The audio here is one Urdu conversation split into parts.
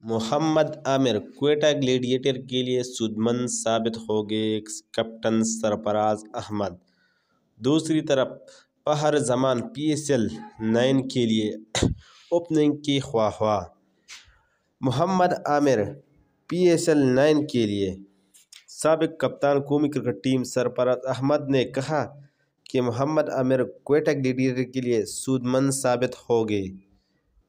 محمد عامر کوئٹہ گلیڈیٹر کے لیے سودمند ثابت ہو گئے کیپٹن سرفراز احمد۔ دوسری طرف پہر زمان PSL 9 کے لیے اوپننگ کی خواہاں۔ محمد عامر PSL 9 کے لیے سابق کپتان قومی کرکٹ ٹیم سرفراز احمد نے کہا کہ محمد عامر کوئٹہ گلیڈیٹر کے لیے سودمند ثابت ہو گئے۔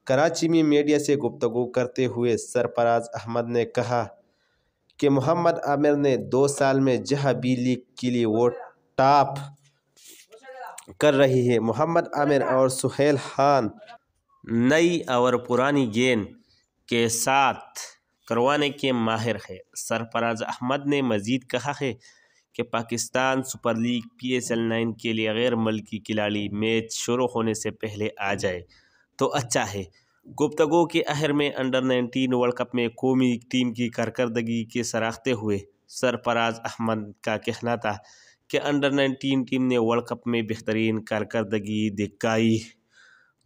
کراچی میں میڈیا سے گفتگو کرتے ہوئے سرفراز احمد نے کہا کہ محمد عامر نے 2 سال میں جہاں بھی لیگ کے لیے وہ ٹاپ کر رہے ہیں۔ محمد عامر اور سہیل خان نئی اور پرانی گیند کے ساتھ کروانے کے ماہر ہیں۔ سرفراز احمد نے مزید کہا ہے کہ پاکستان سپر لیگ PSL 9 کے لیے غیر ملکی کھلاڑی میچ شروع ہونے سے پہلے آ جائے تو اچھا ہے۔ گفتگو کے آخر میں انڈر 19 ورلڈ کپ میں قومی ٹیم کی کارکردگی کی سراہتے ہوئے سرفراز احمد کا کہنا تھا کہ انڈر 19 ٹیم نے ورلڈ کپ میں بہترین کارکردگی دکھائی۔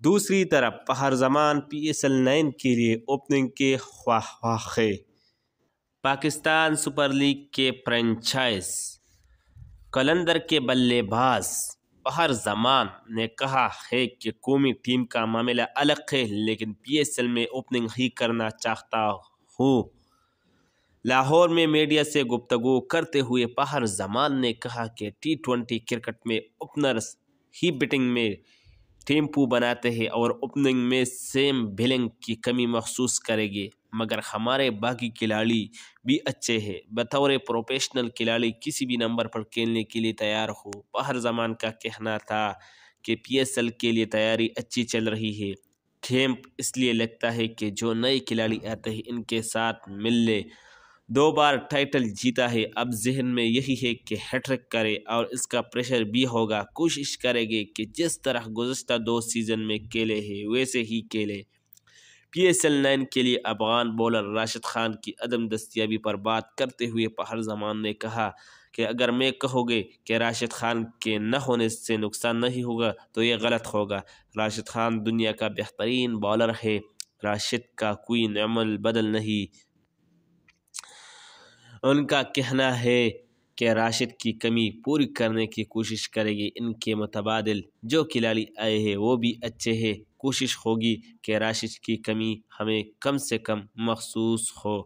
دوسری طرف پہر زمان PSL 9 کے لیے اوپننگ کے خواہاں ہیں۔ پاکستان سپر لیگ کے فرنچائز قلندر کے بلے باز پہر زمان نے کہا ہے کہ قومی ٹیم کا معاملہ الگ ہے لیکن PSL میں اوپننگ ہی کرنا چاہتا ہوں۔ لاہور میں میڈیا سے گفتگو کرتے ہوئے پہر زمان نے کہا کہ T20 کرکٹ میں اوپنرز ہی بیٹنگ میں ٹیمپو بناتے ہیں اور اوپننگ میں سیم بلنگ کی کمی محسوس کریں گے مگر ہمارے باقی کھلاڑی بھی اچھے ہیں۔ بطور پروفیشنل کھلاڑی کسی بھی نمبر پر کھیلنے کے لیے تیار ہوں۔ پہر زمان کا کہنا تھا کہ PSL کے لیے تیاری اچھی چل رہی ہے۔ کیمپ اس لیے لگتا ہے کہ جو نئے کھلاڑی آتے ہیں ان کے ساتھ مل لیں۔ 2 بار ٹائٹل جیتا ہے، اب ذہن میں یہی ہے کہ ہیٹرک کرے اور اس کا پریشر بھی ہوگا۔ کوشش کریں گے کہ جس طرح گزشتہ 2 سیزن میں کھیلے ہیں ویسے ہی کھیلیں۔ PSL 9 کے لیے افغان بولر راشد خان کی عدم دستیابی پر بات کرتے ہوئے پہر زمان نے کہا کہ اگر میں کہوں گے کہ راشد خان کے نہ ہونے سے نقصان نہیں ہوگا تو یہ غلط ہوگا۔ راشد خان دنیا کا بہترین بولر ہے۔ راشد کا کوئی نعم البدل نہیں۔ ان کا کہنا ہے کہ راشد کی کمی پوری کرنے کی کوشش کرے گی۔ ان کے متبادل جو کھلاڑی آئے ہیں وہ بھی اچھے ہیں۔ کوشش ہوگی کہ راشد کی کمی ہمیں کم سے کم محسوس ہو۔